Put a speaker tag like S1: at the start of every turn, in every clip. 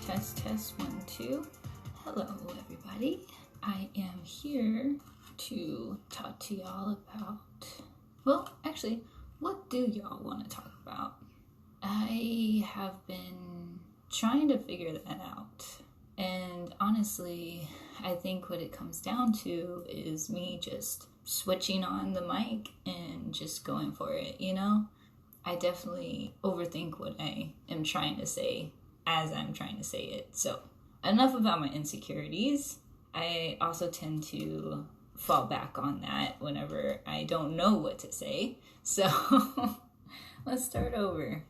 S1: Test 1 2. Hello everybody. I am here to talk to y'all about, what do y'all want to talk about? I have been trying to figure that out. And honestly, I think what it comes down to is me just switching on the mic and just going for it, you know? I definitely overthink what I am trying to say as I'm trying to say it. So enough about my insecurities. I also tend to fall back on that whenever I don't know what to say. So let's start over.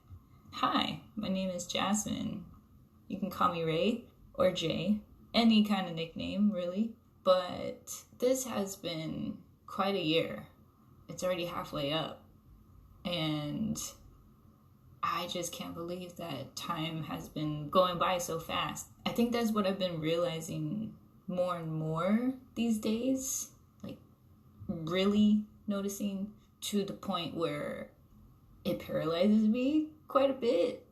S1: Hi, my name is Jasmine. You can call me Ray or Jay, any kind of nickname really. But this has been quite a year. It's already halfway up. And I just can't believe that time has been going by so fast. I think that's what I've been realizing more and more these days. Like, really noticing to the point where it paralyzes me quite a bit.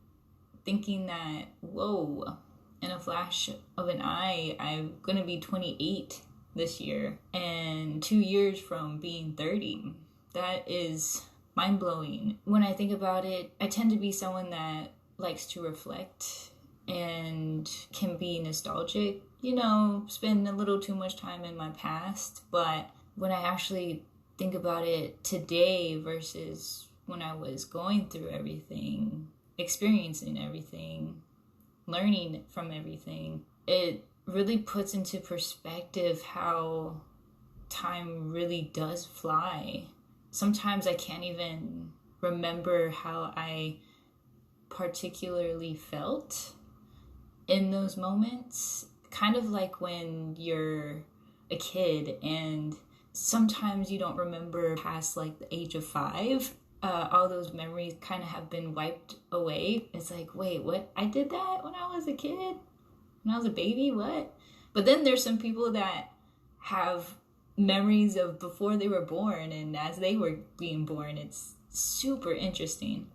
S1: Thinking that, whoa, in a flash of an eye, I'm going to be 28 this year. And 2 years from being 30. That is mind-blowing. When I think about it, I tend to be someone that likes to reflect and can be nostalgic, spend a little too much time in my past. But when I actually think about it today versus when I was going through everything, experiencing everything, learning from everything, it really puts into perspective how time really does fly. Sometimes I can't even remember how I particularly felt in those moments. Kind of like when you're a kid and sometimes you don't remember past like the age of 5. All those memories kind of have been wiped away. It's like, wait, what? I did that when I was a kid? When I was a baby? What? But then there's some people that have memories of before they were born and as they were being born. It's super interesting.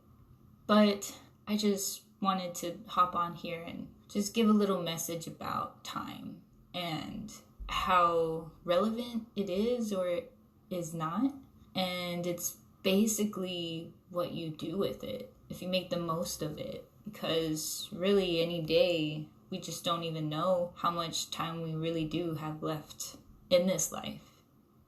S1: But I just wanted to hop on here and just give a little message about time and how relevant it is or is not. And it's basically what you do with it, if you make the most of it. Because really any day, we just don't even know how much time we really do have left in this life.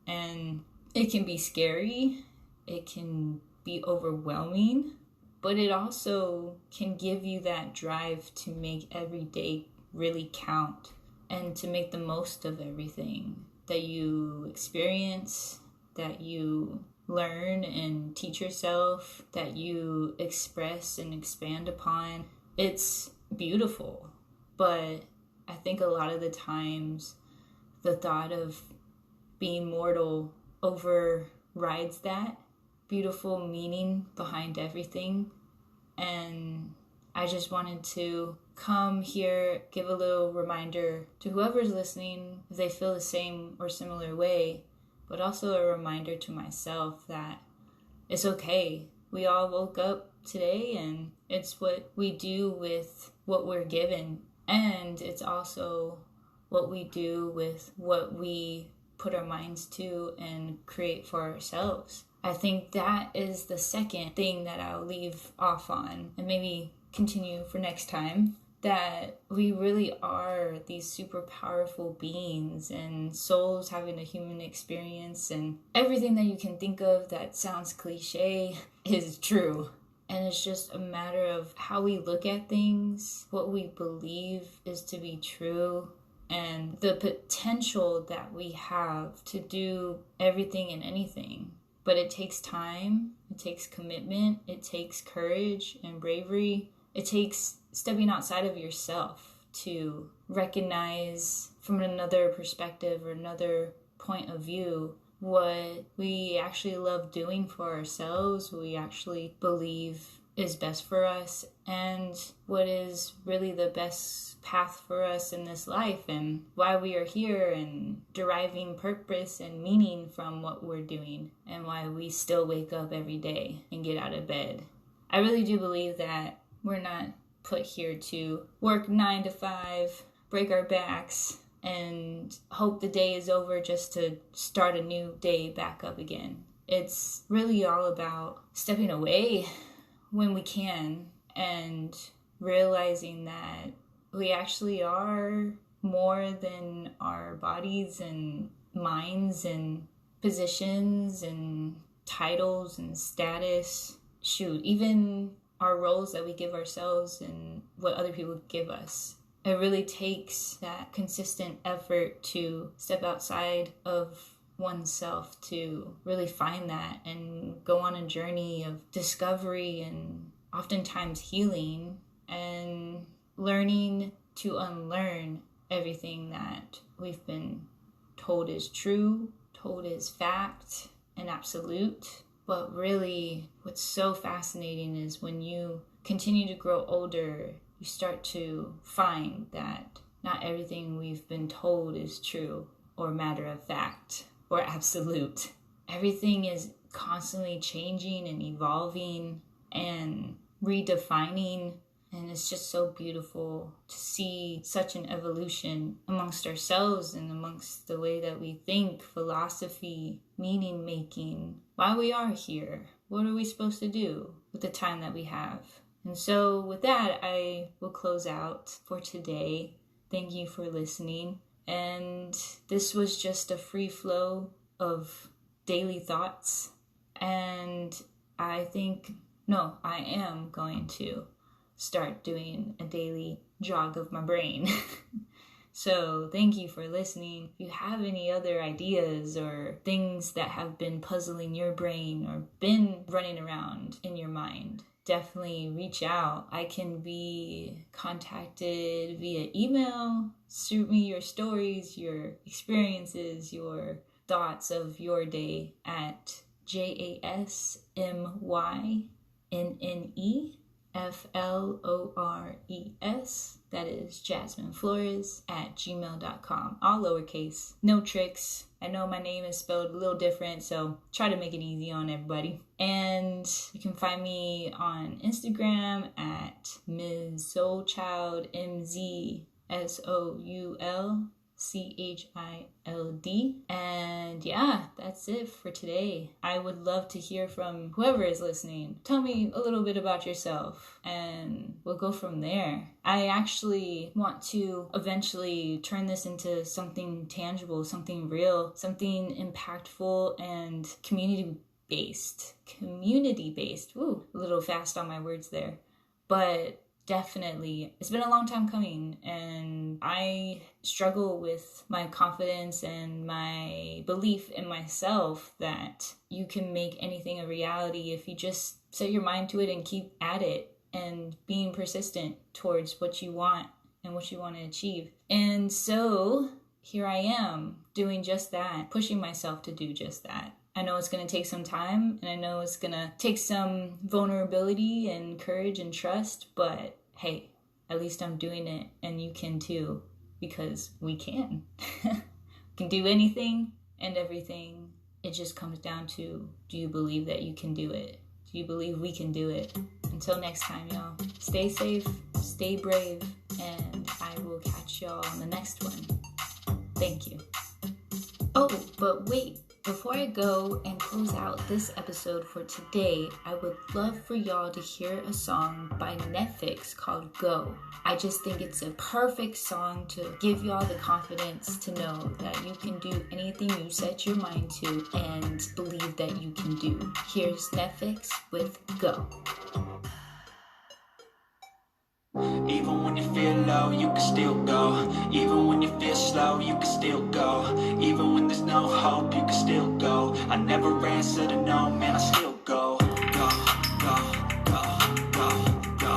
S1: And it can be scary, it can be overwhelming, but it also can give you that drive to make every day really count and to make the most of everything that you experience, that you learn and teach yourself, that you express and expand upon. It's beautiful, but I think a lot of the times the thought of being mortal overrides that beautiful meaning behind everything. And I just wanted to come here, give a little reminder to whoever's listening, if they feel the same or similar way, but also a reminder to myself that it's okay. We all woke up today and it's what we do with what we're given. And it's also what we do with what we put our minds to and create for ourselves. I think that is the second thing that I'll leave off on and maybe continue for next time, that we really are these super powerful beings and souls having a human experience, and everything that you can think of that sounds cliche is true. And it's just a matter of how we look at things, what we believe is to be true, and the potential that we have to do everything and anything. But it takes time, it takes commitment, it takes courage and bravery. It takes stepping outside of yourself to recognize from another perspective or another point of view what we actually love doing for ourselves, what we actually believe is best for us, and what is really the best path for us in this life, and why we are here, and deriving purpose and meaning from what we're doing, and why we still wake up every day and get out of bed. I really do believe that we're not put here to work 9 to 5, break our backs, and hope the day is over just to start a new day back up again. It's really all about stepping away when we can and realizing that we actually are more than our bodies and minds and positions and titles and status. Shoot, even our roles that we give ourselves and what other people give us. It really takes that consistent effort to step outside of oneself to really find that and go on a journey of discovery and oftentimes healing and learning to unlearn everything that we've been told is true, told is fact and absolute. But really, what's so fascinating is when you continue to grow older, you start to find that not everything we've been told is true or matter of fact or absolute. Everything is constantly changing and evolving and redefining. And it's just so beautiful to see such an evolution amongst ourselves and amongst the way that we think, philosophy, meaning making, why we are here, what are we supposed to do with the time that we have. And so with that, I will close out for today. Thank you for listening. And this was just a free flow of daily thoughts. And I am going to start doing a daily jog of my brain. So thank you for listening. If you have any other ideas or things that have been puzzling your brain or been running around in your mind, definitely reach out. I can be contacted via email. Shoot me your stories, your experiences, your thoughts of your day at JasminneFlores, that is Jasmine Flores at gmail.com, all lowercase, no tricks. I know my name is spelled a little different, so try to make it easy on everybody. And you can find me on Instagram at Ms. Soulchild, MZSOULCHILD. And yeah, that's it for today. I would love to hear from whoever is listening. Tell me a little bit about yourself and we'll go from there. I actually want to eventually turn this into something tangible, something real, something impactful and community-based. Woo, a little fast on my words there. But definitely, it's been a long time coming, and I struggle with my confidence and my belief in myself that you can make anything a reality if you just set your mind to it and keep at it and being persistent towards what you want and what you want to achieve. And so here I am doing just that, pushing myself to do just that. I know it's going to take some time, and I know it's going to take some vulnerability and courage and trust, but hey, at least I'm doing it, and you can too, because we can. We can do anything and everything. It just comes down to, do you believe that you can do it? Do you believe we can do it? Until next time, y'all, stay safe, stay brave, and I will catch y'all on the next one. Thank you. Oh, but wait. Before I go and close out this episode for today, I would love for y'all to hear a song by Netflix called Go. I just think it's a perfect song to give y'all the confidence to know that you can do anything you set your mind to and believe that you can do. Here's Netflix with Go.
S2: Even when you feel low, you can still go. Even when you feel slow, you can still go. Even when there's no hope, you can still go. I never answer to no, man, I still go. Go, go, go, go, go, go,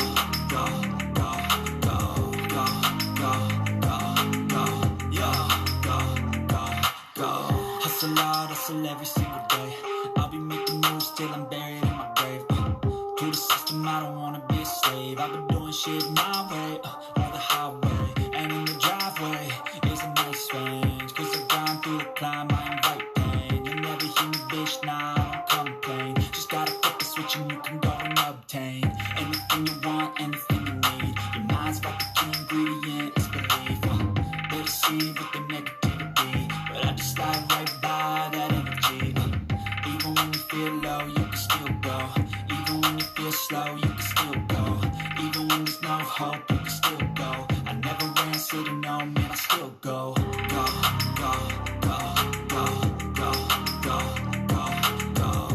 S2: go, go, go, go, go, go, go. Hustle hard, hustle every single day. I'll be making moves till I'm buried in my grave. To the system, I don't wanna be a slave. I've been doing shit my way, or the highway. And in the driveway is a nice range. Cause I grind through the climb, I invite pain. You never hear me, bitch, nah, I don't complain. Just gotta focus switch and you can go and obtain anything you want, anything you need. Your mind's got the key ingredient, it's belief. They deceive with the negativity, but I just slide right by that energy. Even when you feel low, you can still go. Even when you feel slow, you can still go. Even when there's no hope, you can still go. I never answer to no, man, I still go. Go, go, go, go, go, go, go, go, go, go,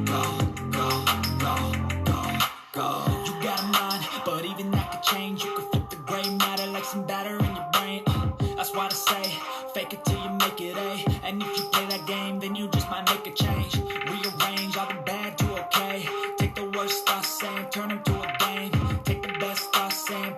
S2: go, go, go, go, you got a mind, but even that could change. You could flip the gray matter like some batter in your brain. That's why I say, fake it till you make it A. And if you play that game, then you just might make a change. Rearrange all the bad to okay. Take the worst thoughts saying, turn them to a game. Take the best thoughts saying,